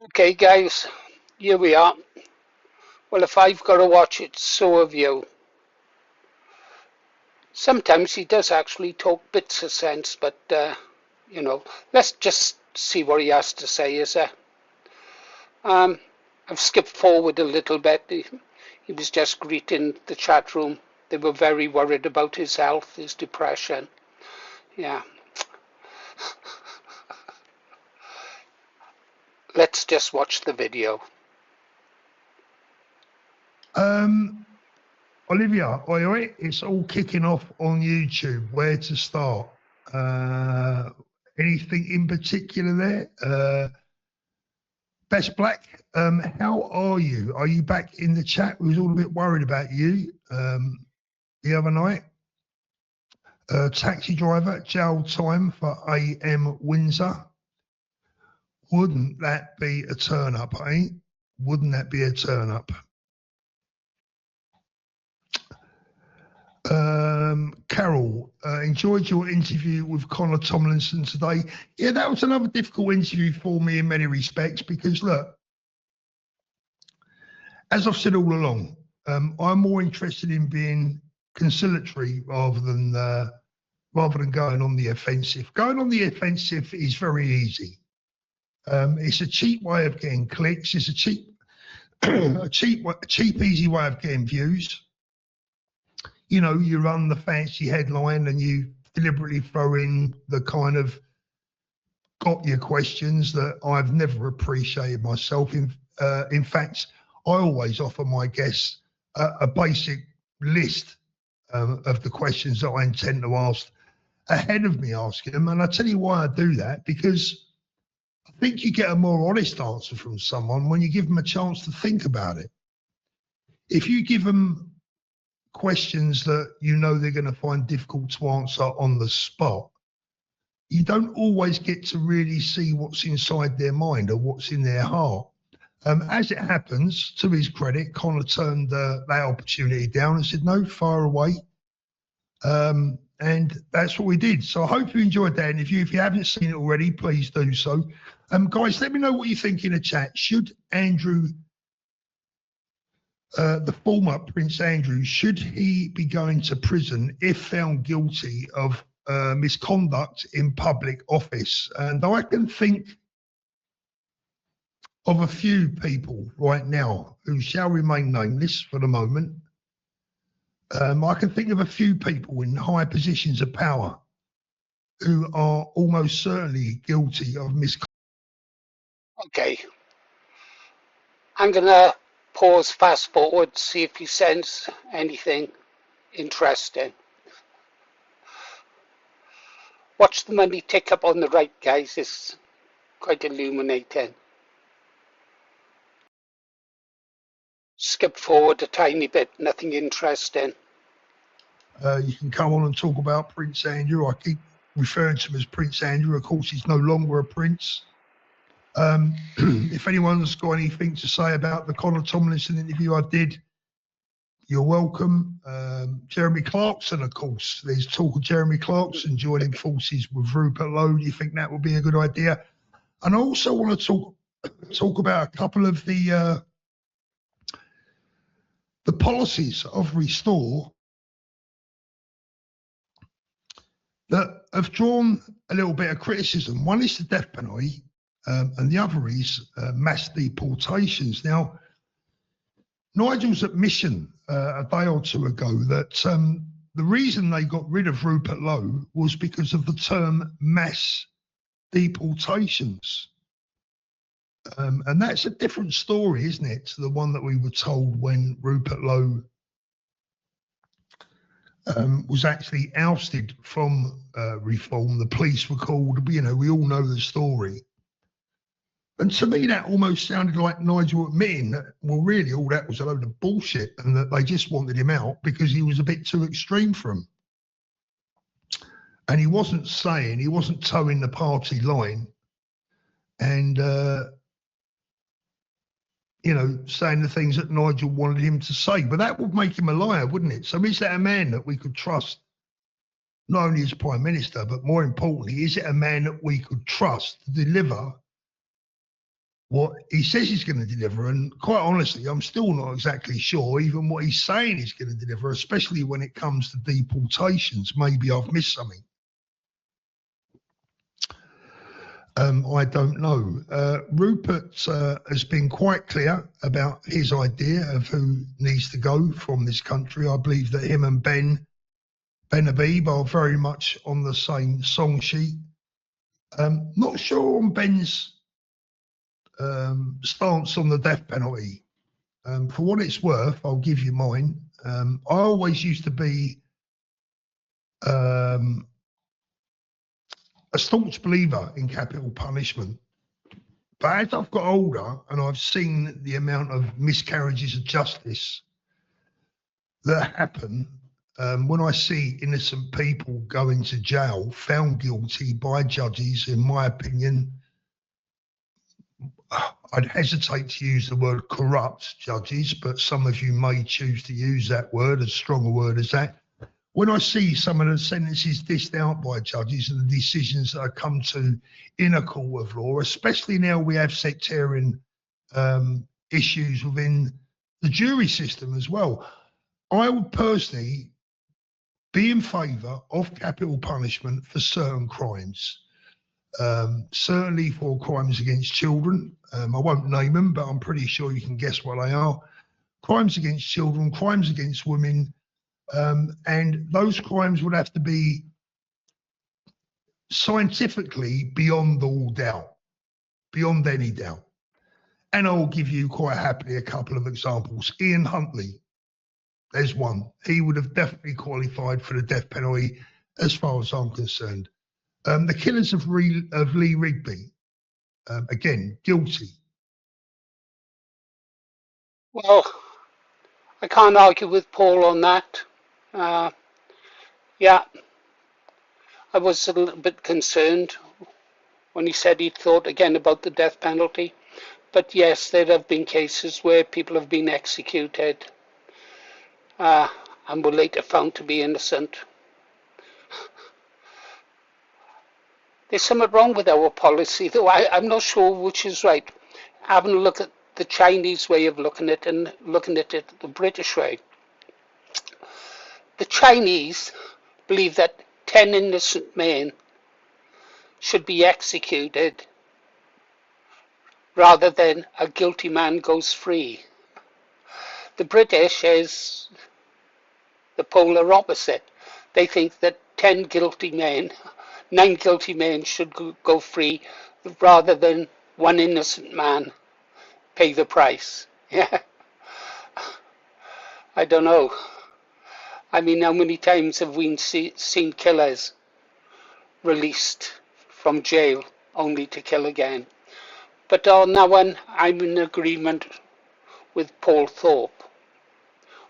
Okay, guys, here we are. Well, if I've got to watch it, so have you. Sometimes he does actually talk bits of sense, but, let's just see what he has to say, is there? Um, I've skipped forward a little bit. He was just greeting the chat room. They were very worried about his health, his depression. Yeah, let's just watch the video. Olivia, oi, it's all kicking off on YouTube. Where to start? Anything in particular there? Best Black, how are you? Are you back in the chat? We was all a bit worried about you the other night. Taxi driver, jail time for AM Windsor. Wouldn't that be a turn up, eh? Wouldn't that be a turn up? Carol, enjoyed your interview with Connor Tomlinson today. Yeah, that was another difficult interview for me in many respects because, look, as I've said all along, I'm more interested in being conciliatory rather than going on the offensive. Going on the offensive is very easy. It's a cheap way of getting clicks. It's a cheap, easy way of getting views. You know, you run the fancy headline and you deliberately throw in the kind of got your questions that I've never appreciated myself. In fact, I always offer my guests a basic list of the questions that I intend to ask ahead of me asking them. And I tell you why I do that, because I think you get a more honest answer from someone when you give them a chance to think about it. If you give them questions that you know they're going to find difficult to answer on the spot, you don't always get to really see what's inside their mind or what's in their heart. As it happens, to his credit, Connor turned that opportunity down and said, no, fire away. And that's what we did. So I hope you enjoyed that interview. If you haven't seen it already, please do so. Guys, let me know what you think in the chat. Should Andrew, the former Prince Andrew, should he be going to prison if found guilty of misconduct in public office? And I can think of a few people right now who shall remain nameless for the moment. I can think of a few people in high positions of power who are almost certainly guilty of misconduct. Okay, I'm going to pause, fast forward, see if he sends anything interesting. Watch the money tick up on the right, guys. It's quite illuminating. Skip forward a tiny bit, nothing interesting. You can come on and talk about Prince Andrew. I keep referring to him as Prince Andrew. Of course, he's no longer a prince. If anyone's got anything to say about the Connor Tomlinson interview I did, you're welcome. Jeremy Clarkson, of course. There's talk of Jeremy Clarkson joining forces with Rupert Lowe. Do you think that would be a good idea? And I also want to talk about a couple of the policies of Restore that have drawn a little bit of criticism. One is the death penalty, and the other is mass deportations. Now, Nigel's admission a day or two ago that the reason they got rid of Rupert Lowe was because of the term mass deportations. And that's a different story, isn't it, to the one that we were told when Rupert Lowe was actually ousted from Reform. The police were called, we all know the story. And to me, that almost sounded like Nigel admitting that, well, really, all that was a load of bullshit and that they just wanted him out because he was a bit too extreme for them. And he wasn't towing the party line and, saying the things that Nigel wanted him to say. But that would make him a liar, wouldn't it? So is that a man that we could trust, not only as Prime Minister, but more importantly, is it a man that we could trust to deliver what he says he's going to deliver. And quite honestly, I'm still not exactly sure even what he's saying he's going to deliver, especially when it comes to deportations. Maybe I've missed something. I don't know. Rupert has been quite clear about his idea of who needs to go from this country. I believe that him and Ben Habib are very much on the same song sheet. Not sure on Ben's stance on the death penalty. For what it's worth, I'll give you mine. I always used to be a staunch believer in capital punishment. But as I've got older and I've seen the amount of miscarriages of justice that happen, when I see innocent people going to jail, found guilty by judges, in my opinion, I'd hesitate to use the word corrupt judges, but some of you may choose to use that word, as strong a word as that. When I see some of the sentences dished out by judges and the decisions that have come to in a court of law, especially now we have sectarian issues within the jury system as well, I would personally be in favour of capital punishment for certain crimes. Certainly for crimes against children. I won't name them, but I'm pretty sure you can guess what they are. Crimes against children, crimes against women, and those crimes would have to be scientifically beyond all doubt, beyond any doubt. And I'll give you quite happily a couple of examples. Ian Huntley, there's one. He would have definitely qualified for the death penalty as far as I'm concerned. The killers of Lee Rigby, again, guilty. Well, I can't argue with Paul on that. Yeah, I was a little bit concerned when he said he thought again about the death penalty. But yes, there have been cases where people have been executed and were later found to be innocent. There's something wrong with our policy, though. I'm not sure which is right. Having a look at the Chinese way of looking at it and looking at it the British way. The Chinese believe that 10 innocent men should be executed rather than a guilty man goes free. The British is the polar opposite. They think that 9 guilty men should go free rather than one innocent man pay the price. Yeah. I don't know. I mean, how many times have we seen killers released from jail only to kill again? But on that one, I'm in agreement with Paul Thorpe.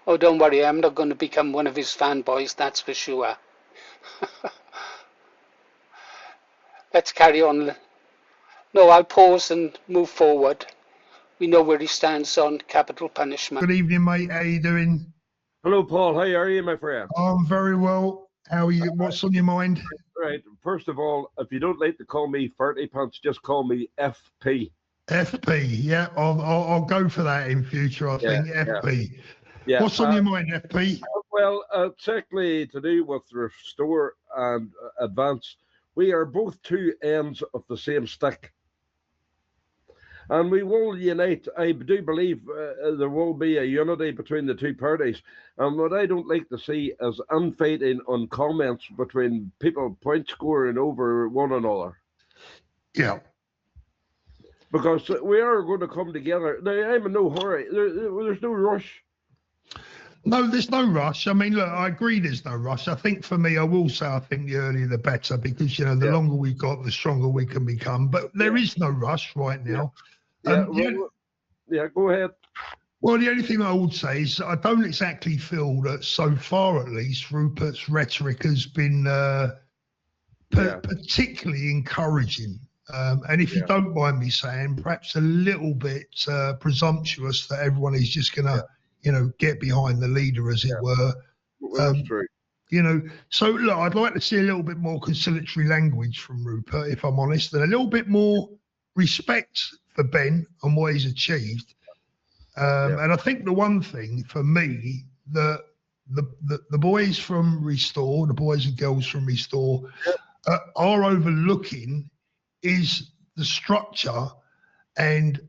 Oh, don't worry, I'm not going to become one of his fanboys, that's for sure. Let's carry on. No, I'll pause and move forward. We know where he stands on capital punishment. Good evening, mate. How you doing? Hello, Paul. How are you, my friend? I'm very well. How are you? What's on your mind? Right. First of all, if you don't like to call me Farty Pants, just call me FP. FP, yeah. I'll go for that in future, I think. FP. Yeah. What's on your mind, FP? Well, it's actually to do with restore and advance. We are both two ends of the same stick. And we will unite. I do believe there will be a unity between the two parties. And what I don't like to see is infighting on comments between people point scoring over one another. Yeah. Because we are going to come together. Now, I'm in no hurry. There's no rush. No, there's no rush. I mean, look, I agree there's no rush. I think for me, I will say I think the earlier the better because, the longer we've got, the stronger we can become. But there is no rush right now. Yeah, go ahead. Well, the only thing I would say is I don't exactly feel that so far, at least, Rupert's rhetoric has been particularly encouraging. And if you don't mind me saying, perhaps a little bit presumptuous that everyone is just going to, get behind the leader, as it were. Well, that's true. So look, I'd like to see a little bit more conciliatory language from Rupert, if I'm honest, and a little bit more respect for Ben and what he's achieved. And I think the one thing for me that the boys from Restore, the boys and girls from Restore, are overlooking is the structure and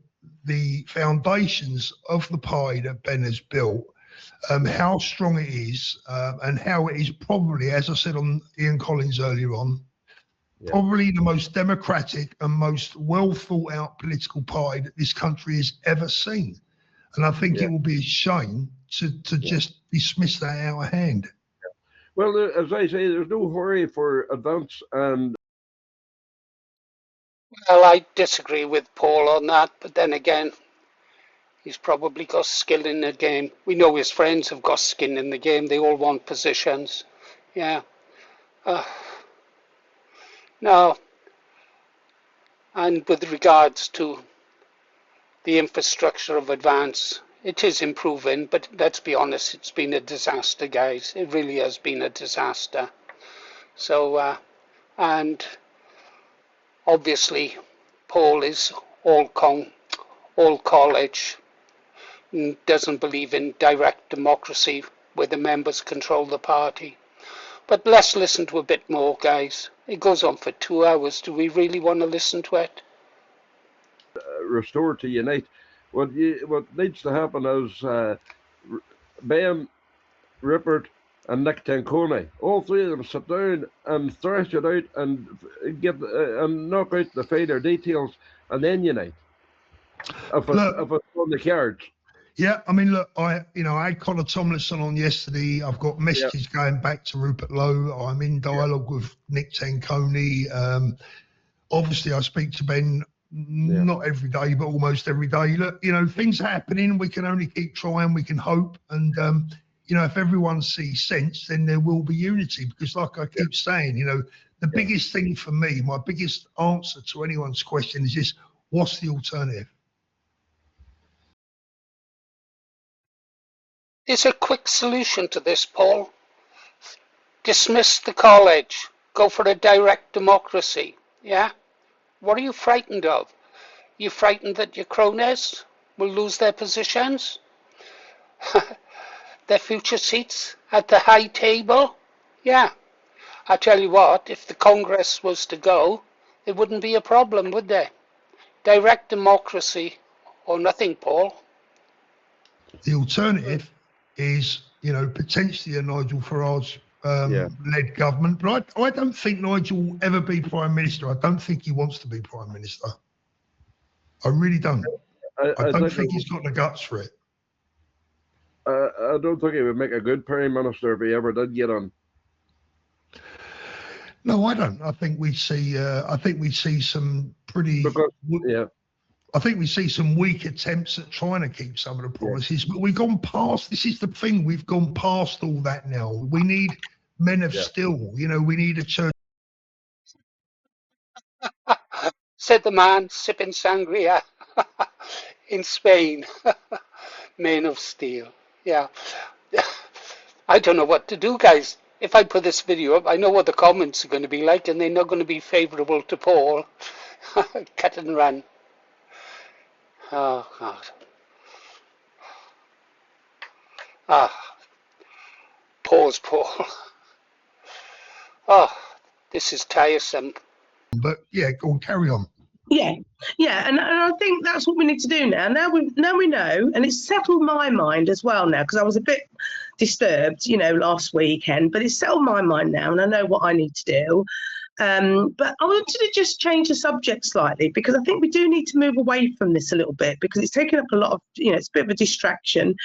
the foundations of the pie that Ben has built, how strong it is, and how it is probably, as I said on Ian Collins earlier on, probably the most democratic and most well thought out political party that this country has ever seen. And I think it will be a shame to just dismiss that out of hand. Well, as I say, there's no hurry for advance, and Well, I disagree with Paul on that, but then again, he's probably got skill in the game. We know his friends have got skin in the game. They all want positions. Yeah. No. And with regards to the infrastructure of Advance, it is improving, but let's be honest, it's been a disaster, guys. It really has been a disaster. So, and obviously, Paul is all college, and doesn't believe in direct democracy where the members control the party. But let's listen to a bit more, guys. It goes on for 2 hours. Do we really want to listen to it? Restore to unite. What needs to happen is Ben, Rupert, and Nick Tanconi, all three of them sit down and thrash it out and get and knock out the finer details, and then unite. If it's on the cards. Yeah, I mean, look, I had Connor Tomlinson on yesterday. I've got messages going back to Rupert Lowe. I'm in dialogue with Nick Tanconi. Obviously, I speak to Ben not every day, but almost every day. Look, things are happening. We can only keep trying. We can hope. And, if everyone sees sense, then there will be unity. Because like I keep saying, the biggest thing for me, my biggest answer to anyone's question is this: what's the alternative? There's a quick solution to this, Paul. Dismiss the college. Go for a direct democracy. Yeah? What are you frightened of? You frightened that your cronies will lose their positions? Their future seats at the high table? Yeah. I tell you what, if the Congress was to go, it wouldn't be a problem, would there? Direct democracy or nothing, Paul. The alternative is, potentially a Nigel Farage led government. But I don't think Nigel will ever be Prime Minister. I don't think he wants to be Prime Minister. I really don't. I don't think he's got the guts for it. I don't think he would make a good Prime Minister if he ever did get on. No, I don't. I think we see. I think we see some pretty. I think we see some weak attempts at trying to keep some of the promises, but we've gone past. This is the thing. We've gone past all that now. We need men of steel. We need a church. Said the man sipping sangria in Spain. Men of steel. Yeah. I don't know what to do, guys. If I put this video up, I know what the comments are going to be like, and they're not going to be favourable to Paul. Cut and run. Oh, God. Pause, Paul. Oh, this is tiresome. But yeah, go on, carry on. Yeah, and I think that's what we need to do now. Now we know, and it's settled my mind as well now, because I was a bit disturbed, last weekend, but it's settled my mind now, and I know what I need to do. But I wanted to just change the subject slightly, because I think we do need to move away from this a little bit, because it's taken up a lot of, it's a bit of a distraction.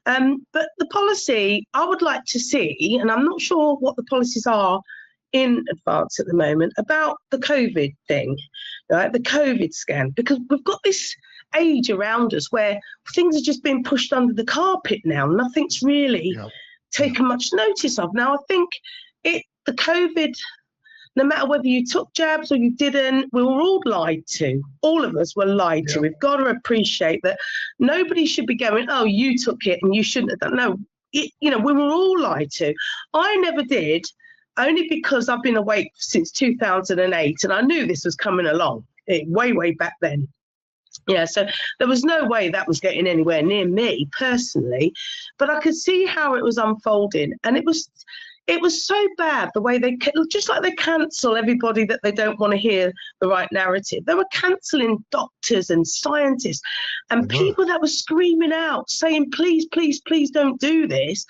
But the policy I would like to see, and I'm not sure what the policies are in Advance at the moment, about the COVID thing, right? The COVID scan, because we've got this age around us where things are just being pushed under the carpet now. Nothing's really taken much notice of. Now, I think the COVID, no matter whether you took jabs or you didn't, we were all lied to. All of us were lied to. We've got to appreciate that nobody should be going, oh, you took it and you shouldn't have done. No, we were all lied to. I never did, only because I've been awake since 2008 and I knew this was coming along. way back then. Yeah, so there was no way that was getting anywhere near me personally, but I could see how it was unfolding, and it was so bad the way they, just like they cancel everybody that they don't want to hear the right narrative. They were cancelling doctors and scientists and people that were screaming out saying, please, please, please don't do this.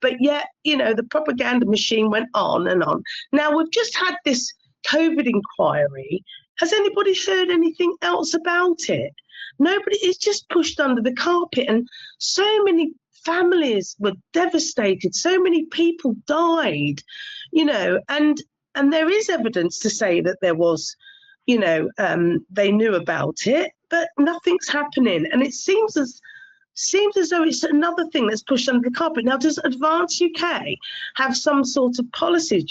But yet, the propaganda machine went on and on. Now we've just had this COVID inquiry. Has anybody heard anything else about it? Nobody. It's just pushed under the carpet, and so many families were devastated. So many people died, and there is evidence to say that there was, they knew about it, but nothing's happening, and it seems as though it's another thing that's pushed under the carpet. Now, does Advance UK have some sort of policies,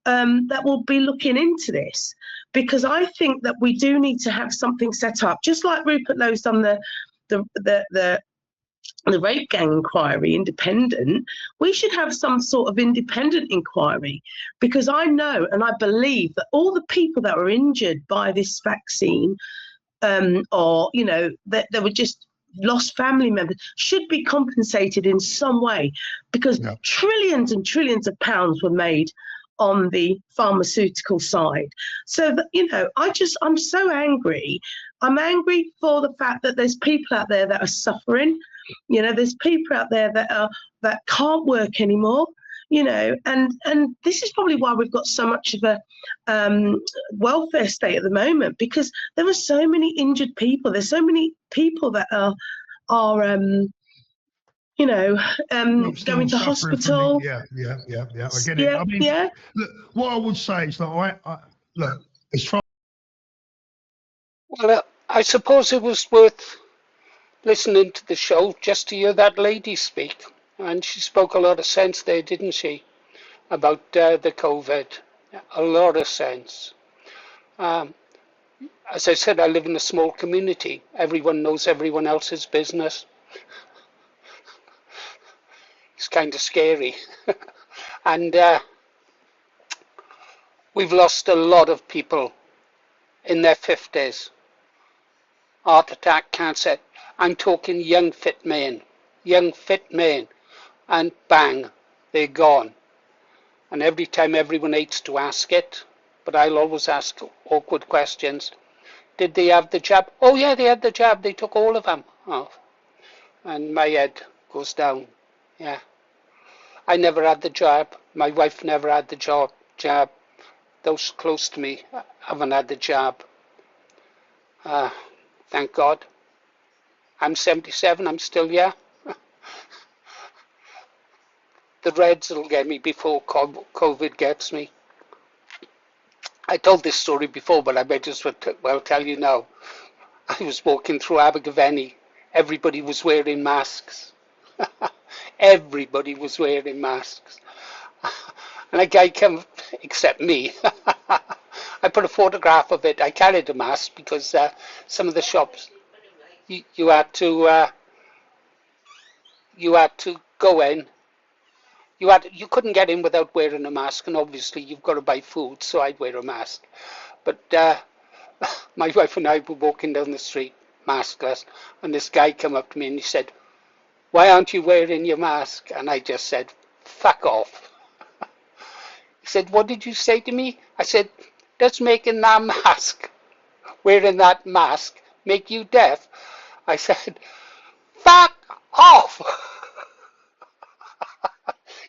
that will be looking into this? Because I think that we do need to have something set up, just like Rupert Lowe's done the rape gang inquiry, independent. We should have some sort of independent inquiry, because I know and I believe that all the people that were injured by this vaccine, or that they were just lost family members, should be compensated in some way, because trillions and trillions of pounds were made on the pharmaceutical side. So that, I'm so angry. I'm angry for the fact that there's people out there that are suffering. There's people out there that can't work anymore. And this is probably why we've got so much of a welfare state at the moment, because there are so many injured people. There's so many people that are going to hospital. I get it. I mean, look, what I would say is that I look, as far. Well, I suppose it was worth listening to the show just to hear that lady speak, and she spoke a lot of sense there, didn't she, about the COVID? A lot of sense. As I said, I live in a small community. Everyone knows everyone else's business. It's kind of scary. And we've lost a lot of people in their 50s. Heart attack, cancer. I'm talking young fit men, and bang, they're gone. And every time everyone hates to ask it, but I'll always ask awkward questions. Did they have the jab? Oh yeah, they had the jab. They took all of them off. And my head goes down. Yeah. I never had the jab. My wife never had the jab. Those close to me haven't had the jab. Thank God. I'm 77. I'm still here. The Reds will get me before COVID gets me. I told this story before, but I might as well tell you now. I was walking through Abergavenny. Everybody was wearing masks. Everybody was wearing masks. And a guy came, except me. I put a photograph of it. I carried a mask because some of the shops, you had to go in. You couldn't get in without wearing a mask, and obviously you've got to buy food, so I'd wear a mask. But my wife and I were walking down the street, maskless, and this guy came up to me and he said, "Why aren't you wearing your mask?" And I just said, "Fuck off." He said, "What did you say to me?" I said, "Does wearing that mask, make you deaf?" I said, "Fuck off."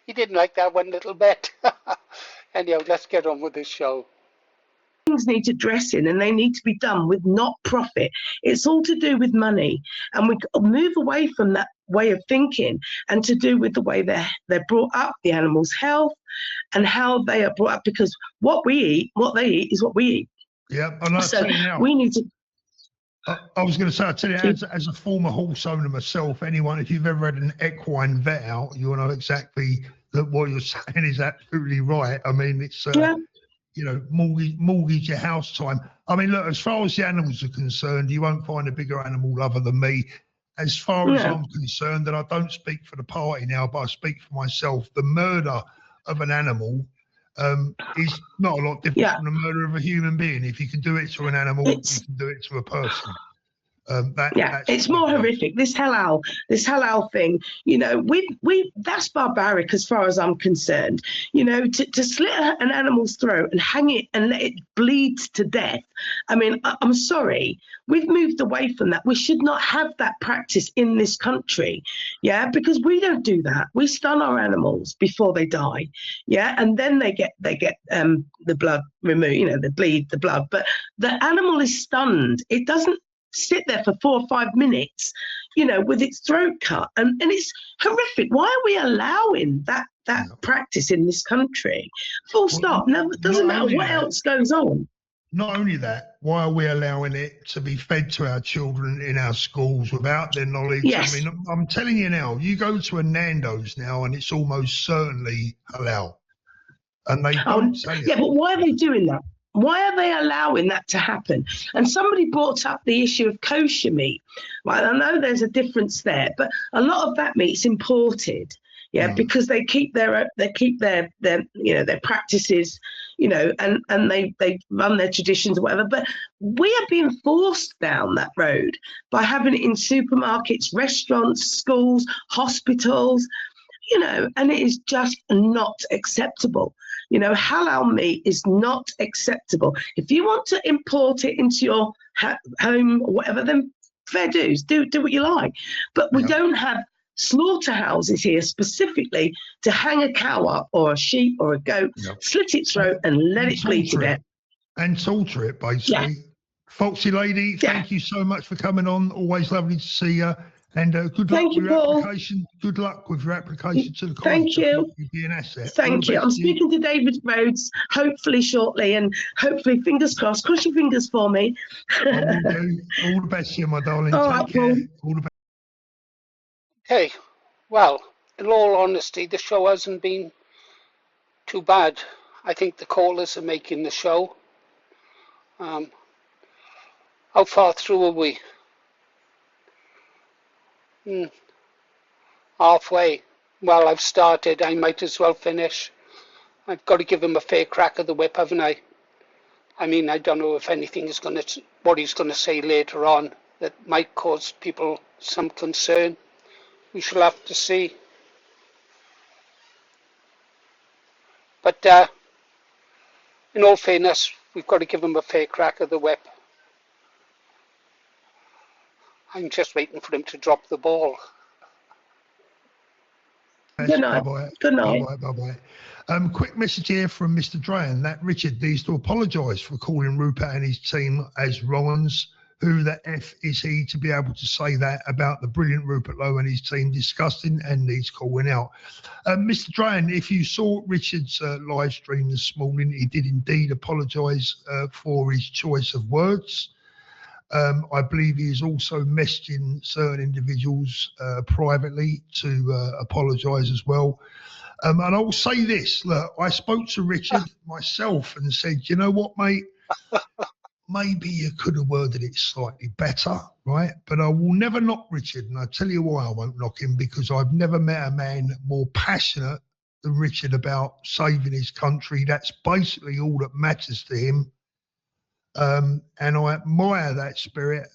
He didn't like that one little bit. Anyhow, let's get on with this show. Things need addressing, and they need to be done with not profit. It's all to do with money, and we move away from that way of thinking and to do with the way they're brought up, the animals' health, and how they are brought up. Because what we eat, what they eat, is what we eat. Yeah, and so we need to. I was going to say, I tell you, as a former horse owner myself, anyone, if you've ever had an equine vet out, you'll know exactly that what you're saying is absolutely right. I mean, it's, mortgage your house time. I mean, look, as far as the animals are concerned, you won't find a bigger animal lover than me. As far as I'm concerned, and I don't speak for the party now, but I speak for myself, the murder of an animal is not a lot different Yeah. from the murder of a human being. If you can do it to an animal, you can do it to a person. It's more horrific. This halal thing, that's barbaric as far as I'm concerned. To slit an animal's throat and hang it and let it bleed to death. I mean, I'm sorry, we've moved away from that. We should not have that practice in this country, because we don't do that. We stun our animals before they die, and then they get the blood removed, they bleed the blood, but the animal is stunned. It doesn't sit there for 4 or 5 minutes, with its throat cut, and it's horrific. Why are we allowing that practice in this country? Full stop. No, it doesn't matter what else goes on. Not only that, why are we allowing it to be fed to our children in our schools without their knowledge? Yes. I mean, I'm telling you now, you go to a Nando's now and it's almost certainly halal, and they don't say it. Yeah, but why are they doing that? Why are they allowing that to happen? And somebody brought up the issue of kosher meat. Well, I know there's a difference there, but a lot of that meat's imported, because they keep their practices, and they run their traditions or whatever. But we are being forced down that road by having it in supermarkets, restaurants, schools, hospitals, and it is just not acceptable. Halal meat is not acceptable. If you want to import it into your home or whatever, then fair dues, do what you like. But we don't have slaughterhouses here specifically to hang a cow up or a sheep or a goat, slit its throat and let it bleed to death. And torture it, basically. Yeah. Foxy lady, thank you so much for coming on. Always lovely to see you. And good luck with your application. Good luck with your application to the college. Thank you. You'll be an asset. Thank you. I'm speaking to David Rhodes, hopefully shortly, and hopefully, fingers crossed. Cross your fingers for me. I will do. All the best to you, my darling. Take care. All the best. Okay. Well, in all honesty, the show hasn't been too bad. I think the callers are making the show. How far through are we? Halfway. Well, I've started. I might as well finish. I've got to give him a fair crack of the whip, haven't I? I mean, I don't know if anything is what he's going to say later on that might cause people some concern. We shall have to see. But in all fairness, we've got to give him a fair crack of the whip. I'm just waiting for him to drop the ball. Good night. Bye-bye. Good night. Bye-bye. Quick message here from Mr. Drayan that Richard needs to apologise for calling Rupert and his team as Rollins. Who the F is he to be able to say that about the brilliant Rupert Lowe and his team? Disgusting and needs calling out. Mr. Drayan, if you saw Richard's live stream this morning, he did indeed apologise for his choice of words. I believe he is also messaging certain individuals privately to apologise as well. And I will say this, look, I spoke to Richard myself and said, you know what, mate? Maybe you could have worded it slightly better, right? But I will never knock Richard, and I'll tell you why I won't knock him, because I've never met a man more passionate than Richard about saving his country. That's basically all that matters to him. And I admire that spirit.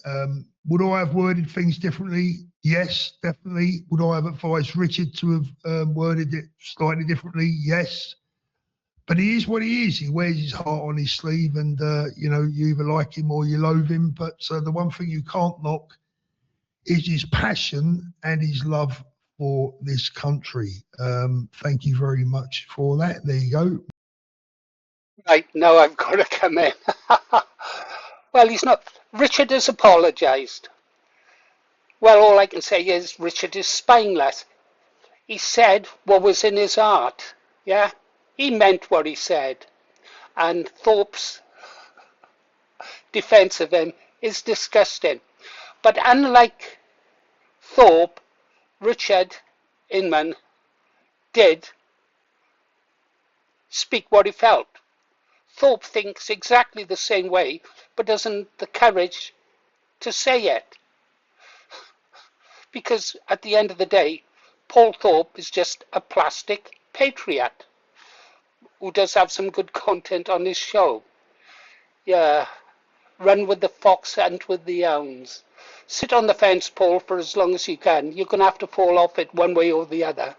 Would I have worded things differently? Yes, definitely. Would I have advised Richard to have worded it slightly differently? Yes. But he is what he is. He wears his heart on his sleeve, and you either like him or you loathe him. But the one thing you can't knock is his passion and his love for this country. Thank you very much for that. There you go. Right, now I've got to come in. Well, he's not. Richard has apologised. Well, all I can say is Richard is spineless. He said what was in his heart. Yeah, he meant what he said. And Thorpe's defence of him is disgusting. But unlike Thorpe, Richard Inman did speak what he felt. Thorpe thinks exactly the same way, but doesn't the courage to say it. Because at the end of the day, Paul Thorpe is just a plastic patriot. who does have some good content on his show. Yeah, run with the fox, hunt with the hounds. Sit on the fence pole for as long as you can. You're going to have to fall off it one way or the other.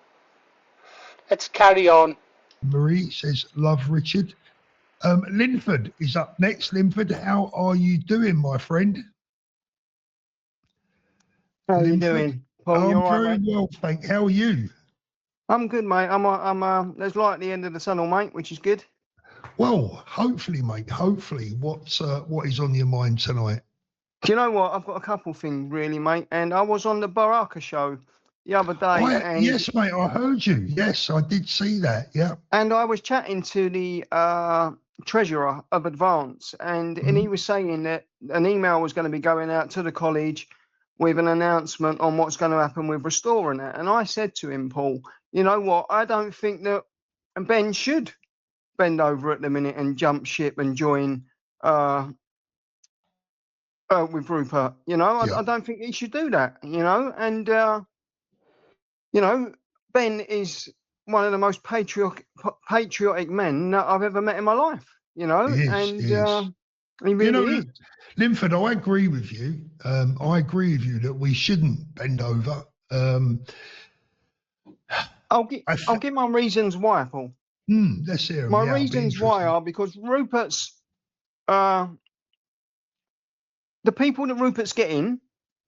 Let's carry on. Marie says, love Richard. Linford is up next. Linford, how are you doing, my friend? How are you Linford? doing, Paul? You I'm all right, very mate? well, thank. How are you? I'm good, mate. I'm there's light at the end of the tunnel, mate, which is good. Well, hopefully, mate. Hopefully, what is on your mind tonight? Do you know what? I've got a couple things really, mate. And I was on the Baraka show the other day, and Yes, mate. I heard you. Yes, I did see that. Yeah. and I was chatting to the treasurer of Advance, and he was saying that an email was going to be going out to the college with an announcement on what's going to happen with restoring it. And I said to him, Paul, you know what? I don't think that Ben should bend over at the minute and jump ship and join with Rupert. You know, Yeah. I don't think he should do that. You know, and you know, Ben is one of the most patriotic men that I've ever met in my life. You know, He is. and He is. he really is. Linford, I agree with you. I agree with you that we shouldn't bend over. I'll give my reasons why, Paul. Let's hear 'em. My Yeah, I'll be reasons why interested. are because Rupert's the people that Rupert's getting,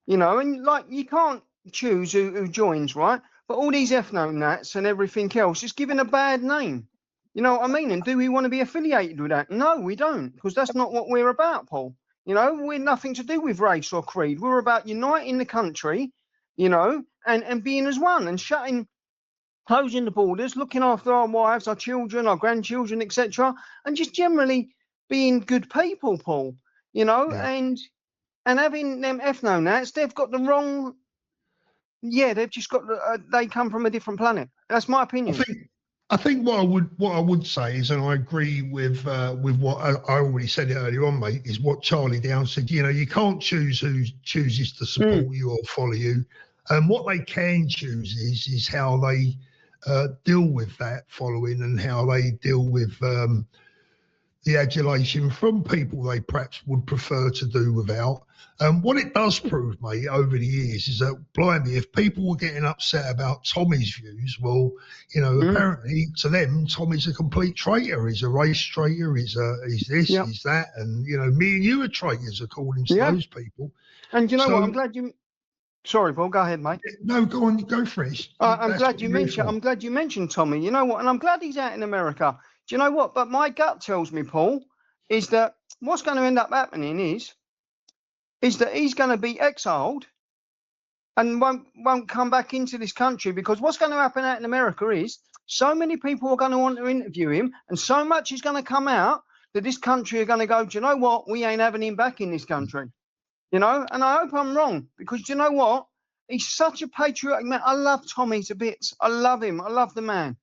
you know, and like you can't choose who joins, right? But all these ethno-nats and everything else is given a bad name. You know what I mean? And do we want to be affiliated with that? No, we don't, because that's not what we're about, Paul. You know, we're nothing to do with race or creed. We're about uniting the country, you know, and being as one and closing the borders, looking after our wives, our children, our grandchildren, etc., and just generally being good people, Paul. You know, Yeah. and having them ethno-nats, they've got the wrong. Yeah, they've just got. They come from a different planet. That's my opinion. I think what I would say is, and I agree with what I already said it earlier on, mate, is what Charlie Down said. You know, you can't choose who chooses to support you or follow you. And what they can choose is how they deal with that following and how they deal with the adulation from people they perhaps would prefer to do without. What it does prove, mate, over the years is that, blimey, if people were getting upset about Tommy's views, well, you know, apparently to them, Tommy's a complete traitor. He's a race traitor. He's this, he's that. And, you know, me and you are traitors according to those people. And you know what? I'm glad you... Sorry, Paul, go ahead, mate. No, go on, go for it. I'm glad you mentioned Tommy. You know what? And I'm glad he's out in America. Do you know what? But my gut tells me, Paul, is that what's going to end up happening is that he's going to be exiled and won't come back into this country, because what's going to happen out in America is so many people are going to want to interview him, and so much is going to come out that this country are going to go, do you know what? We ain't having him back in this country. You know, and I hope I'm wrong, because do you know what? He's such a patriotic man. I love Tommy to bits. I love him. I love the man.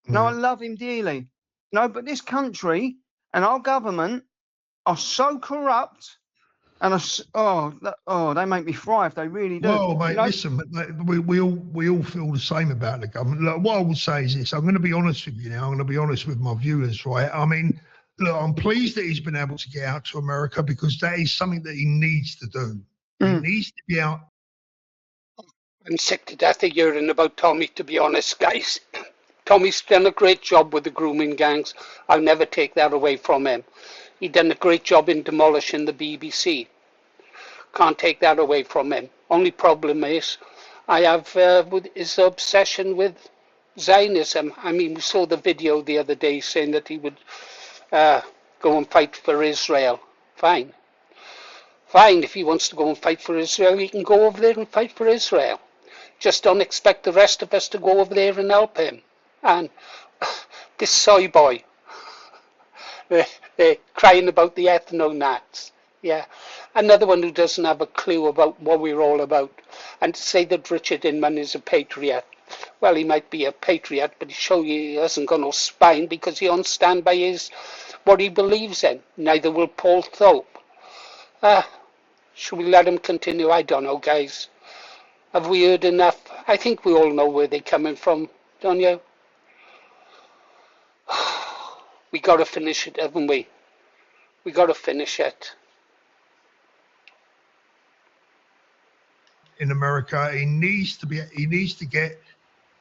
No, I love him dearly. No, but this country and our government are so corrupt, and they make me fry if they really do. Well, mate, listen, we all feel the same about the government. Look, what I would say is this: I'm going to be honest with you now. I'm going to be honest with my viewers, right? I mean, look, I'm pleased that he's been able to get out to America, because that is something that he needs to do. He needs to be out. I'm sick to death of hearing about Tommy, to be honest, guys. Tommy's done a great job with the grooming gangs. I'll never take that away from him. He done a great job in demolishing the BBC. Can't take that away from him. Only problem is, I have with his obsession with Zionism. I mean, we saw the video the other day saying that he would go and fight for Israel. Fine. Fine, if he wants to go and fight for Israel, he can go over there and fight for Israel. Just don't expect the rest of us to go over there and help him. And this soy boy, they're crying about the ethno-nats. Yeah, another one who doesn't have a clue about what we're all about. And to say that Richard Inman is a patriot, well, he might be a patriot, but he hasn't got no spine, because he won't stand by what he believes in. Neither will Paul Thorpe. Should we let him continue? I don't know, guys. Have we heard enough? I think we all know where they're coming from, don't you? We got to finish it, haven't we? We got to finish it. In America, he needs to get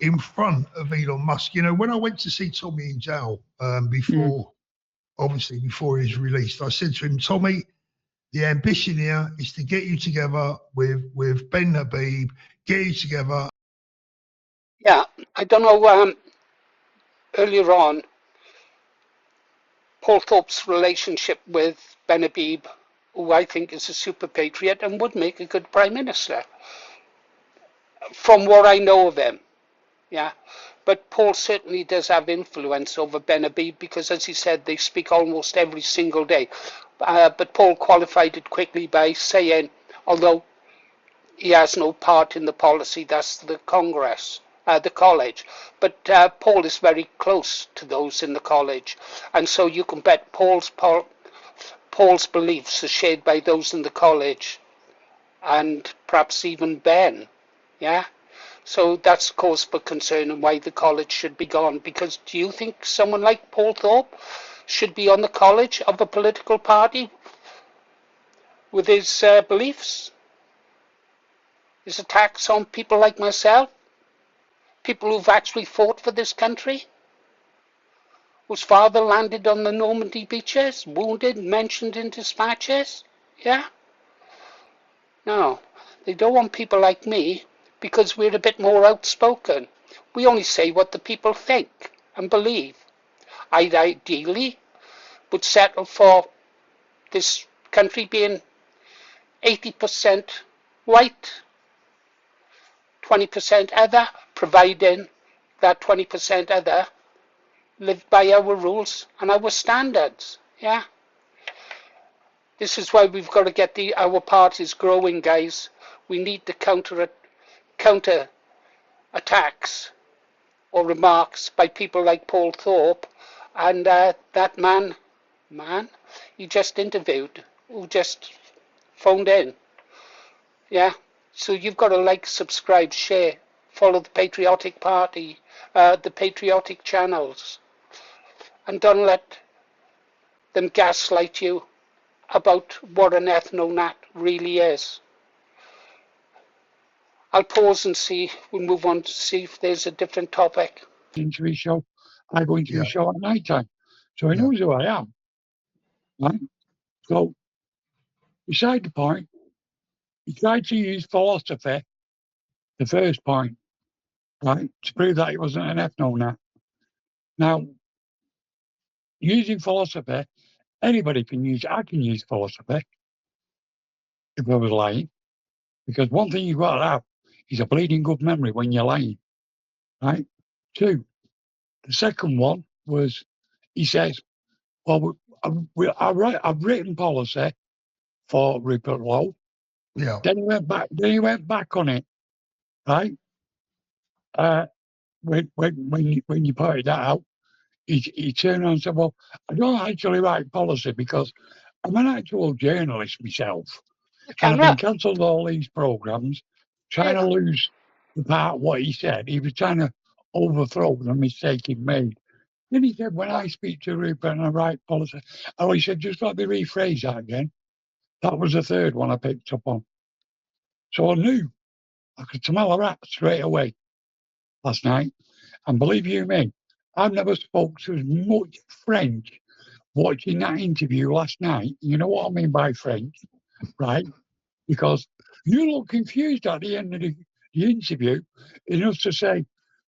in front of Elon Musk. You know, when I went to see Tommy in jail before he's released, I said to him, Tommy, the ambition here is to get you together with Ben Habib, get you together. Yeah, I don't know. Earlier on, Paul Thorpe's relationship with Ben Habib, who I think is a super patriot and would make a good prime minister, from what I know of him. Yeah, but Paul certainly does have influence over Ben Habib because, as he said, they speak almost every single day. But Paul qualified it quickly by saying, although he has no part in the policy, that's the Congress, the college. But Paul is very close to those in the college, and so you can bet Paul's beliefs are shared by those in the college, and perhaps even Ben. Yeah. So that's cause for concern and why the college should be gone. Because do you think someone like Paul Thorpe should be on the college of a political party with his beliefs? His attacks on people like myself? People who've actually fought for this country? Whose father landed on the Normandy beaches, wounded, mentioned in dispatches? Yeah? No, they don't want people like me, because we're a bit more outspoken. We only say what the people think and believe. I ideally would settle for this country being 80% white, 20% other, providing that 20% other lived by our rules and our standards. Yeah. This is why we've got to get our parties growing, guys. We need to counter attacks or remarks by people like Paul Thorpe and that man you just interviewed, who just phoned in. Yeah, so you've got to like, subscribe, share, follow the Patriotic Party, the Patriotic channels, and don't let them gaslight you about what an ethno-nat really is. I'll pause and see. We'll move on to see if there's a different topic. Into his show, I go into his show at night time, so he knows who I am. Right? So, beside the point, he tried to use philosophy, the first point, right, to prove that it wasn't an ethno-nat. Now, using philosophy, anybody can use. I can use philosophy if I was lying, because one thing you've got to have is a bleeding good memory when you're lying, right? Two, the second one was, he says, well, I've written policy for Rupert Lowe. Yeah. Then he went back. Then he went back on it, right? When you pointed that out, he turned around and said, "Well, I don't actually write policy because I'm an actual journalist myself, and I've been cancelled all these programs, trying to lose the part of what he said. He was trying to overthrow the mistake he made." Then he said, "When I speak to Rupert and I write policy," he said, "Just let me rephrase that again." That was the third one I picked up on. So I knew I could smell a rat straight away last night. And believe you me, I've never spoke to as much French watching that interview last night. You know what I mean by French, right? Because you look confused at the end of the interview, enough to say,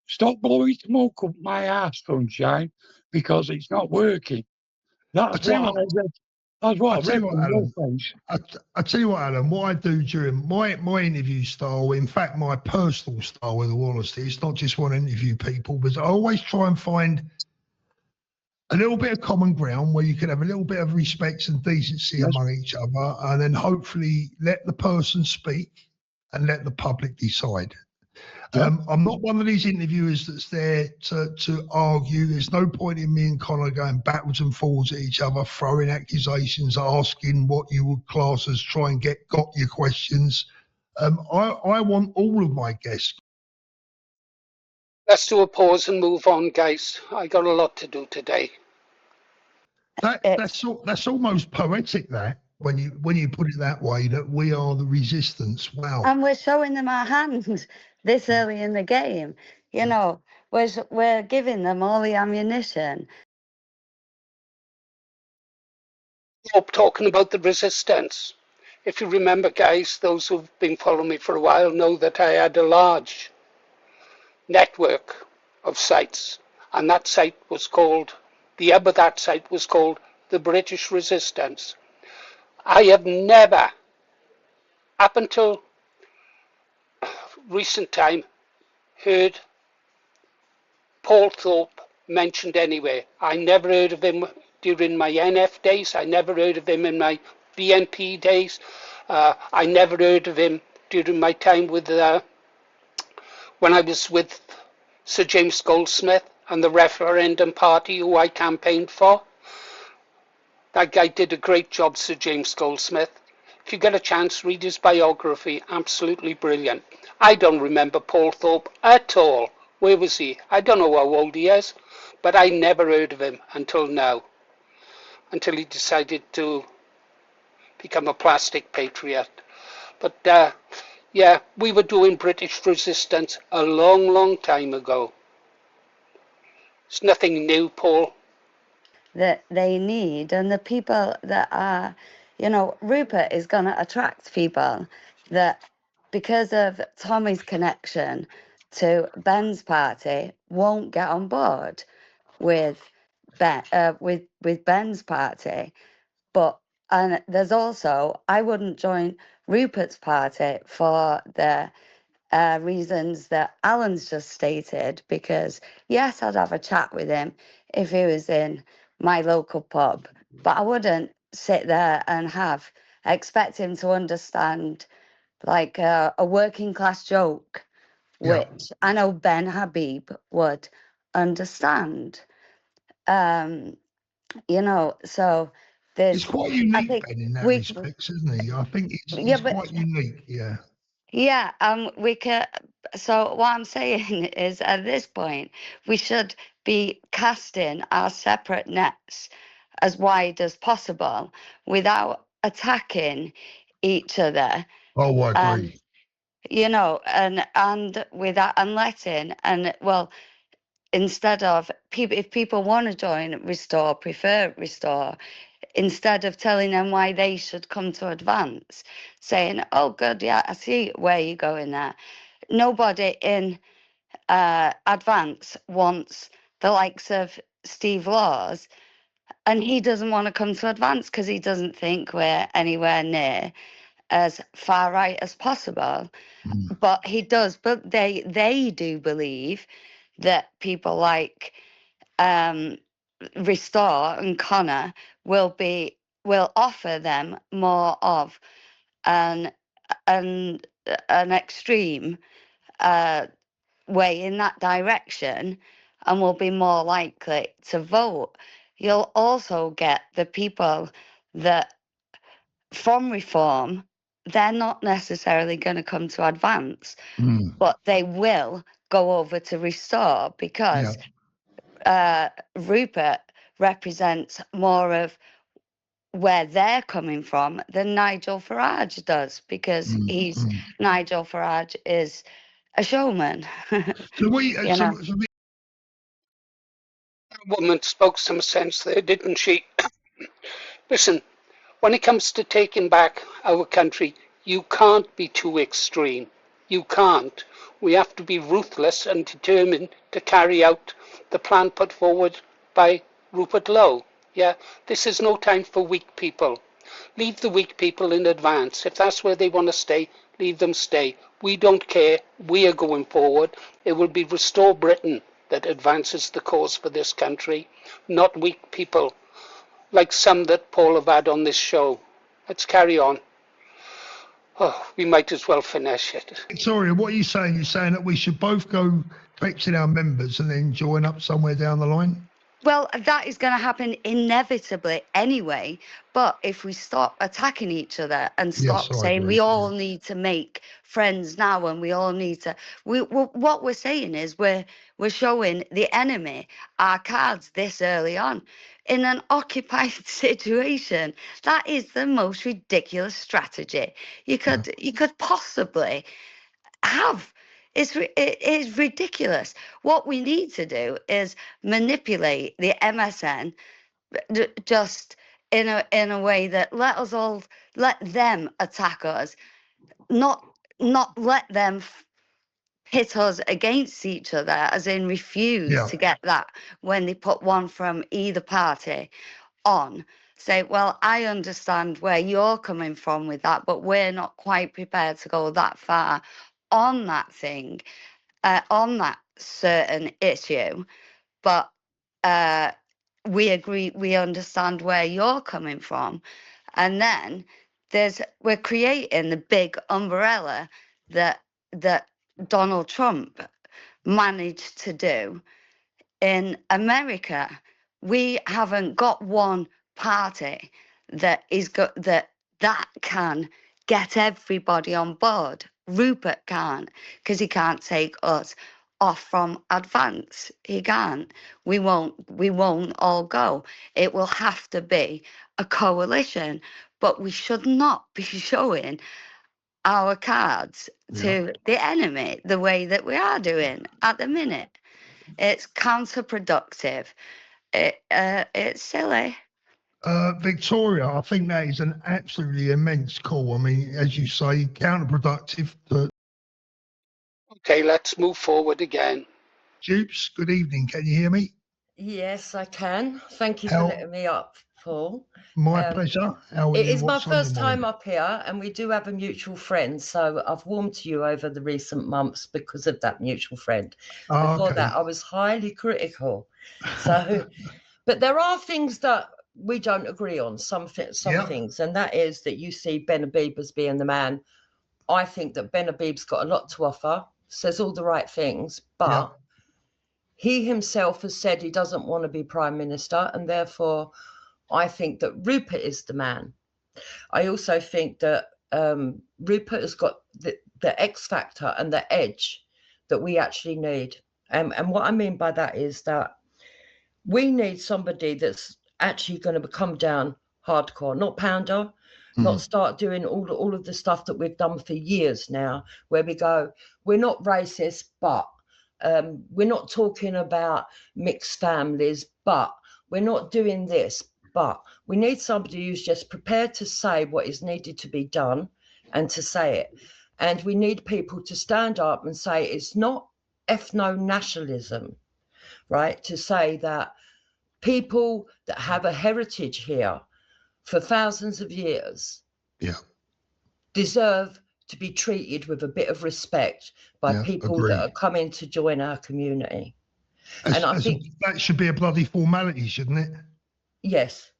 "Stop blowing smoke up my ass, sunshine, because it's not working." That's what I said. That's what I read from your face. I tell you what, Alan, what I do during my interview style, in fact, my personal style, with all honesty, it's not just want to interview people, but I always try and find a little bit of common ground where you can have a little bit of respect and decency among each other, and then hopefully let the person speak and let the public decide. I'm not one of these interviewers that's there to argue. There's no point in me and Connor going backwards and forwards at each other, throwing accusations, asking what you would class as try and got your questions. I want all of my guests. Let's do a pause and move on, guys. I got a lot to do today. That's almost poetic, that when you put it that way, that we are the resistance. Wow. And we're showing them our hand this early in the game. You know, we're giving them all the ammunition. Talking about the resistance. If you remember, guys, those who've been following me for a while know that I had a large network of sites, and that site was called, the hub of that site was called the British Resistance. I have never, up until recent time, heard Paul Thorpe mentioned anywhere. I never heard of him during my NF days. I never heard of him in my BNP days. I never heard of him during my time with when I was with Sir James Goldsmith and the referendum party who I campaigned for. That guy did a great job, Sir James Goldsmith. If you get a chance, read his biography. Absolutely brilliant. I don't remember Paul Thorpe at all. Where was he? I don't know how old he is, but I never heard of him until now. Until he decided to become a plastic patriot. But yeah, we were doing British resistance a long, long time ago. It's nothing new, Paul. That they need, and the people that are, you know, Rupert is going to attract people that, because of Tommy's connection to Ben's party, won't get on board with with Ben's party. And there's also, I wouldn't join Rupert's party for the reasons that Alan's just stated, because yes, I'd have a chat with him if he was in my local pub, but I wouldn't sit there and expect him to understand like a working class joke, which I know Ben Habib would understand. You know, so It's quite unique, Ben, in that respect, isn't he? I think it's quite unique, yeah. Yeah, we could. So what I'm saying is, at this point, we should be casting our separate nets as wide as possible without attacking each other. Oh, I agree. You know, and without and letting well, instead of people, if people want to join Restore, prefer Restore, instead of telling them why they should come to Advance, saying, oh, good, yeah, I see where you're going there. Nobody in Advance wants the likes of Steve Laws, and he doesn't want to come to Advance because he doesn't think we're anywhere near as far right as possible. But he does, but they do believe that people like Restore and Connor will offer them more of an extreme way in that direction, and will be more likely to vote. You'll also get the people that from Reform, they're not necessarily going to come to Advance, but they will go over to Restore because Rupert represents more of where they're coming from than Nigel Farage does, because Nigel Farage is a showman. So that woman spoke some sense there, didn't she? Listen, when it comes to taking back our country, you can't be too extreme. You can't. We have to be ruthless and determined to carry out the plan put forward by Rupert Lowe. Yeah, this is no time for weak people. Leave the weak people in Advance. If that's where they want to stay, leave them stay. We don't care. We are going forward. It will be Restore Britain that advances the cause for this country, not weak people like some that Paul have had on this show. Let's carry on. Oh, we might as well finish it. Sorry, what are you saying? You're saying that we should both go collecting our members and then join up somewhere down the line? Well, that is going to happen inevitably anyway. But if we stop attacking each other and Yes, stop I saying agree. we all need to make friends now and we all need to, what we're saying is we're showing the enemy our cards this early on in an occupied situation. That is the most ridiculous strategy you could possibly have. It is ridiculous. What we need to do is manipulate the MSN just in a way that let them attack us, not let them pit us against each other, as in refuse to get that when they put one from either party on. Say, well, I understand where you're coming from with that, but we're not quite prepared to go that far on that thing, on that certain issue. But we agree, we understand where you're coming from. And then we're creating the big umbrella that Donald Trump managed to do in America. We haven't got one party that can get everybody on board. Rupert can't, because he can't take us off from advance. He can't. We won't all go. It will have to be a coalition, but we should not be showing our cards to the enemy the way that we are doing at the minute. It's counterproductive. It's silly. Victoria, I think that is an absolutely immense call. I mean, as you say, counterproductive. Okay, let's move forward again. Dupes, good evening. Can you hear me? Yes, I can. Thank you for letting me up, Paul. My pleasure. How are It you? is my What's on your first time mind? up here, and we do have a mutual friend. So I've warmed to you over the recent months because of that mutual friend. Before that, I was highly critical. So, but there are things that we don't agree on, some things, and that is that you see Ben Habib as being the man. I think that Ben Habib's got a lot to offer, says all the right things, but he himself has said he doesn't want to be prime minister, and therefore I think that Rupert is the man. I also think that Rupert has got the X factor and the edge that we actually need. And what I mean by that is that we need somebody that's actually going to come down hardcore, not pounder, not start doing all of the stuff that we've done for years now, where we go, we're not racist, but we're not talking about mixed families, but we're not doing this, but we need somebody who's just prepared to say what is needed to be done and to say it. And we need people to stand up and say it's not ethno-nationalism, right? To say that people that have a heritage here for thousands of years deserve to be treated with a bit of respect by people that are coming to join our community. And I think that should be a bloody formality, shouldn't it? Yes.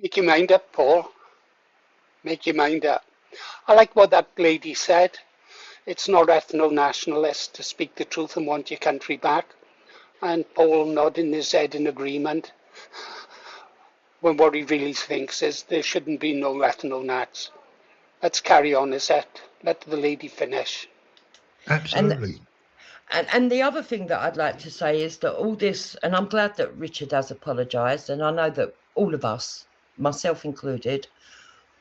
Make your mind up, Paul. Make your mind up. I like what that lady said. It's not ethno-nationalist to speak the truth and want your country back. And Paul nodding his head in agreement. When what he really thinks is there shouldn't be no ethno-nats. Let's carry on, is that? Let the lady finish. Absolutely. And the other thing that I'd like to say is that all this, and I'm glad that Richard has apologised, and I know that all of us, myself included,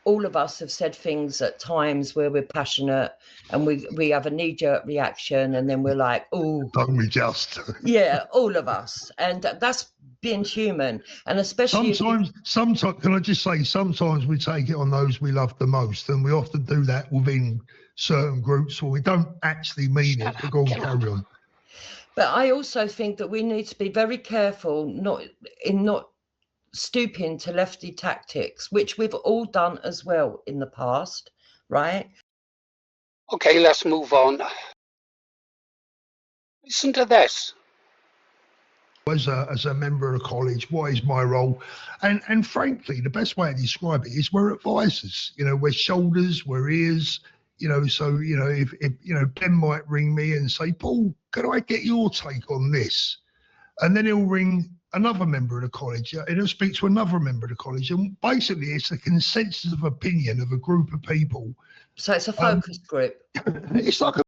all of us have said things at times where we're passionate and we have a knee-jerk reaction, and then we're like, oh, don't we just? Yeah, all of us, and that's being human. And especially sometimes, can I just say, sometimes we take it on those we love the most, and we often do that within certain groups where we don't actually mean it, but go on, carry on. But I also think that we need to be very careful not stooping to lefty tactics, which we've all done as well in the past, right? Okay, let's move on. Listen to this. As a member of the college, what is my role? And frankly, the best way to describe it is we're advisors. You know, we're shoulders, we're ears. You know, so, you know, if you know, Ben might ring me and say, Paul, can I get your take on this? And then he'll ring another member of the college and he'll speak to another member of the college. And basically, it's a consensus of opinion of a group of people. So it's a focus group. It's like a...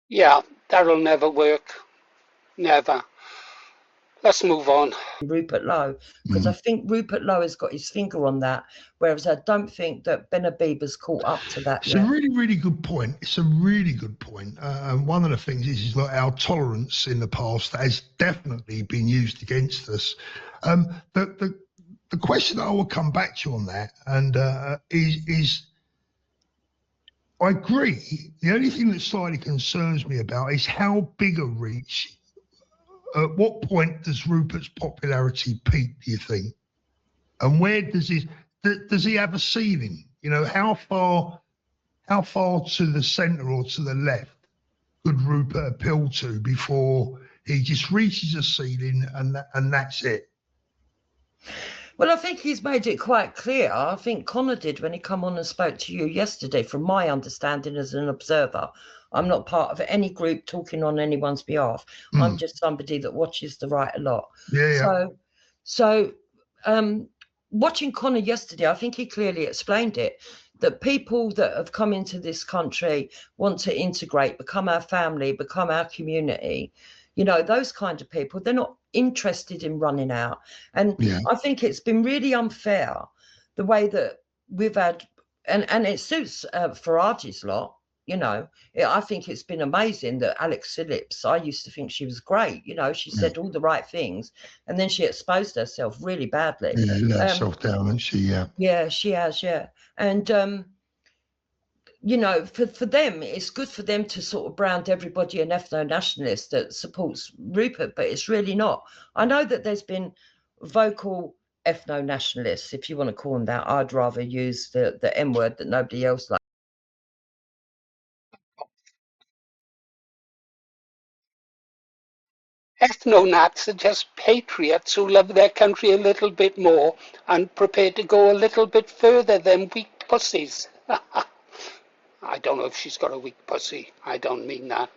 Yeah, that'll never work. Never. Let's move on. Rupert Lowe, because I think Rupert Lowe has got his finger on that, whereas I don't think that Ben Abiba's caught up to that It's yet. a really, really good point. It's a really good point. And one of the things is like our tolerance in the past has definitely been used against us. The question that I will come back to on that and is I agree. The only thing that slightly concerns me about is how big a reach. At what point does Rupert's popularity peak, do you think? And where does he have a ceiling? You know, how far to the centre or to the left could Rupert appeal to before he just reaches a ceiling and that's it? Well, I think he's made it quite clear. I think Connor did when he come on and spoke to you yesterday, from my understanding as an observer. I'm not part of any group talking on anyone's behalf. I'm just somebody that watches the right a lot. Yeah. So watching Connor yesterday, I think he clearly explained it, that people that have come into this country want to integrate, become our family, become our community. You know, those kind of people, they're not interested in running out. And I think it's been really unfair the way that we've had, and it suits Farage's lot. You know, I think it's been amazing that Alex Phillips, I used to think she was great. You know, she said all the right things and then she exposed herself really badly. Yeah, let herself down, hasn't she? Yeah. Yeah, she has, yeah. And, you know, for them, it's good for them to sort of brand everybody an ethno-nationalist that supports Rupert, but it's really not. I know that there's been vocal ethno-nationalists, if you want to call them that. I'd rather use the M word that nobody else likes. Ethno-nats are just patriots who love their country a little bit more and prepared to go a little bit further than weak pussies. I don't know if she's got a weak pussy. I don't mean that.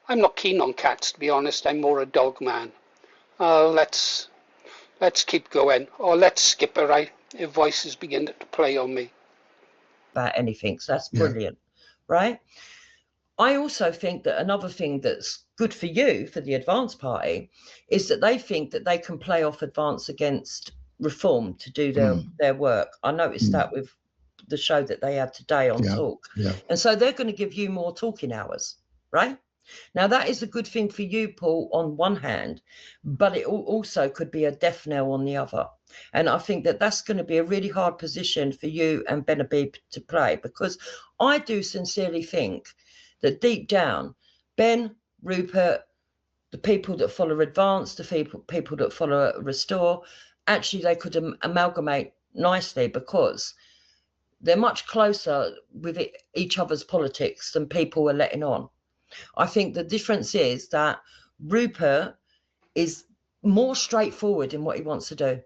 I'm not keen on cats, to be honest. I'm more a dog man. Let's keep going. Or let's skip her, right? Her voice is beginning to play on me. About anything, so that's brilliant, right? I also think that another thing that's good for you, for the Advance Party, is that they think that they can play off Advance against Reform to do their work. I noticed that with the show that they had today on Talk. And so they're going to give you more talking hours, right? Now, that is a good thing for you, Paul, on one hand, but it also could be a death knell on the other. And I think that that's going to be a really hard position for you and Ben Habib to play, because I do sincerely think that deep down, Ben, Rupert, the people that follow Advance, the people that follow Restore, actually they could amalgamate nicely, because they're much closer with each other's politics than people are letting on. I think the difference is that Rupert is more straightforward in what he wants to do.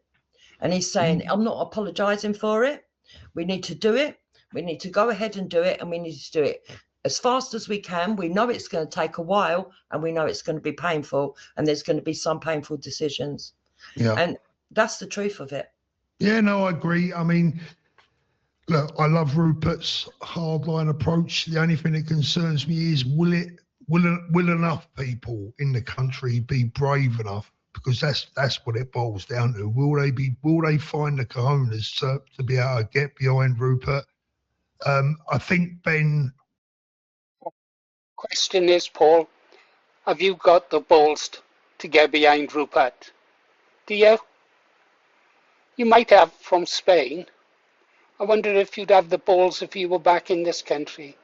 And he's saying, I'm not apologising for it. We need to do it. We need to go ahead and do it. And we need to do it as fast as we can. We know it's going to take a while and we know it's going to be painful and there's going to be some painful decisions. Yeah. And that's the truth of it. Yeah, no, I agree. I mean, look, I love Rupert's hardline approach. The only thing that concerns me is will enough people in the country be brave enough? Because that's what it boils down to. Will they find the cojones to be able to get behind Rupert? I think Ben. Question is, Paul, have you got the balls to get behind Rupert? Do you? You might have from Spain. I wonder if you'd have the balls if you were back in this country.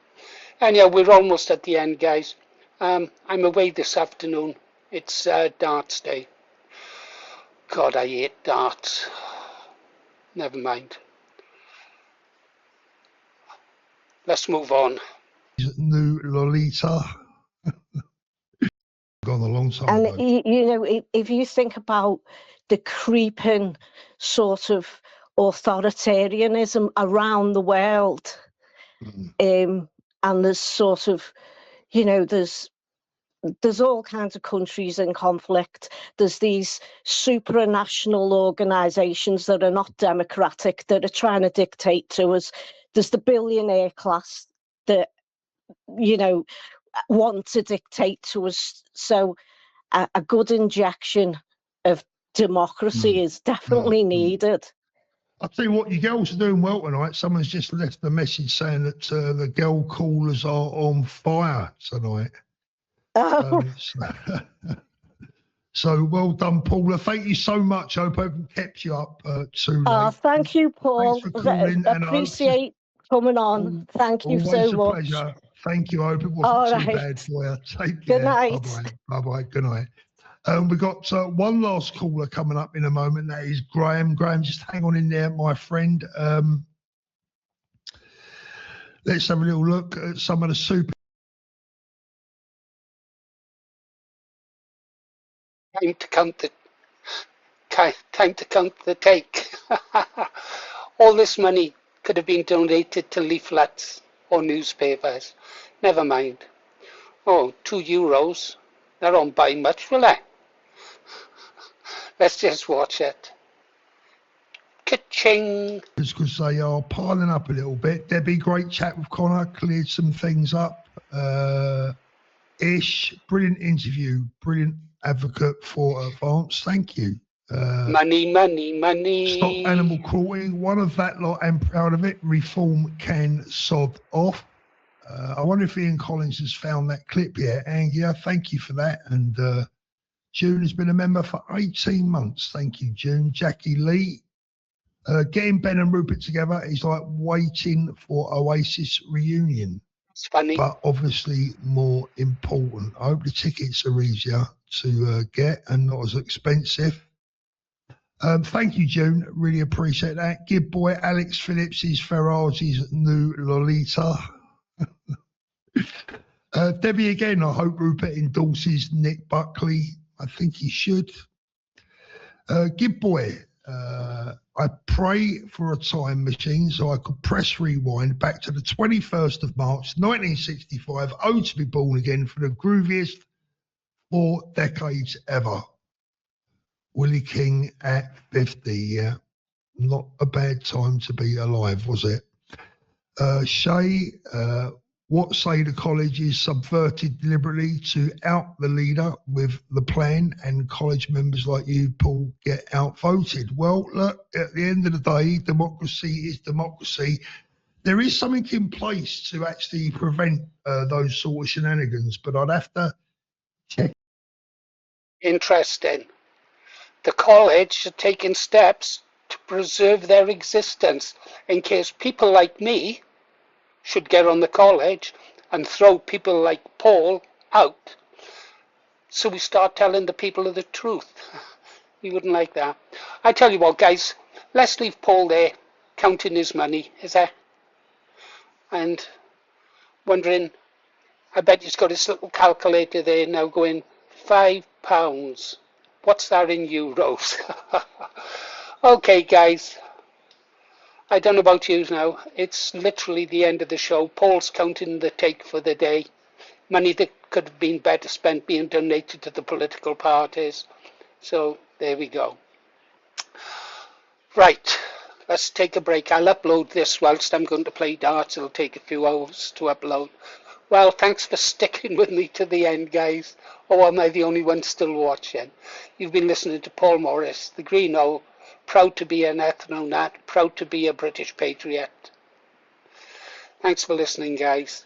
Anyhow, we're almost at the end, guys. I'm away this afternoon. It's darts day. God, I hate darts. Never mind. Let's move on. New Lolita. Gone a long time and ago. you know, if you think about the creeping sort of authoritarianism around the world, And there's sort of, you know, there's all kinds of countries in conflict. There's these supranational organisations that are not democratic, that are trying to dictate to us. There's the billionaire class that, you know, want to dictate to us. So a good injection of democracy is definitely needed. I'll tell you what, you girls are doing well tonight. Someone's just left a message saying that the girl callers are on fire tonight. Oh. So well done, Paula. Thank you so much. I hope I've kept you up too late. Oh, thank you, Paul. Thanks for calling. Appreciate coming on. Thank you so much. Always a pleasure. Thank you. I hope it wasn't too bad for you. Take care. Good night. Bye-bye. Bye-bye. Good night. We've got one last caller coming up in a moment. That is Graham. Graham, just hang on in there, my friend. Let's have a little look at some of the super. Time to count the take. All this money could have been donated to leaflets or newspapers. Never mind. Oh, €2. They won't buy much, will they? Let's just watch it. Ka-ching! Because they are piling up a little bit. Debbie, great chat with Connor, cleared some things up. Ish, brilliant interview, brilliant advocate for advance. Thank you. Money. Stop animal cruelty. One of that lot, I'm proud of it. Reform can sod off. I wonder if Ian Collins has found that clip yet. Angia, thank you for that. And June has been a member for 18 months. Thank you, June. Jackie Lee. Getting Ben and Rupert together is like waiting for Oasis reunion. It's funny. But obviously more important. I hope the tickets are easier to get and not as expensive. Thank you, June. Really appreciate that. Give boy Alex Phillips is Farage's new Lolita. Debbie again, I hope Rupert endorses Nick Buckley. I think he should. Give boy, I pray for a time machine so I could press rewind back to the 21st of March, 1965, to be born again for the grooviest 4 decades ever. Willie King at 50, yeah. Not a bad time to be alive, was it? Shay, what say the college is subverted deliberately to out the leader with the plan and college members like you, Paul, get outvoted? Well, look, at the end of the day, democracy is democracy. There is something in place to actually prevent those sort of shenanigans, but I'd have to check. Interesting. The college are taking steps to preserve their existence in case people like me should get on the college and throw people like Paul out. So we start telling the people of the truth. You wouldn't like that. I tell you what, guys, let's leave Paul there counting his money, is there? And wondering, I bet he's got his little calculator there now going, £5. What's that in euros? Okay, guys. I don't know about you now. It's literally the end of the show. Paul's counting the take for the day. Money that could have been better spent being donated to the political parties. So there we go. Right. Let's take a break. I'll upload this whilst I'm going to play darts. It'll take a few hours to upload. Well, thanks for sticking with me to the end, guys. Or am I the only one still watching? You've been listening to Paul Morris, the Green O, proud to be an ethno-nat, proud to be a British patriot. Thanks for listening, guys.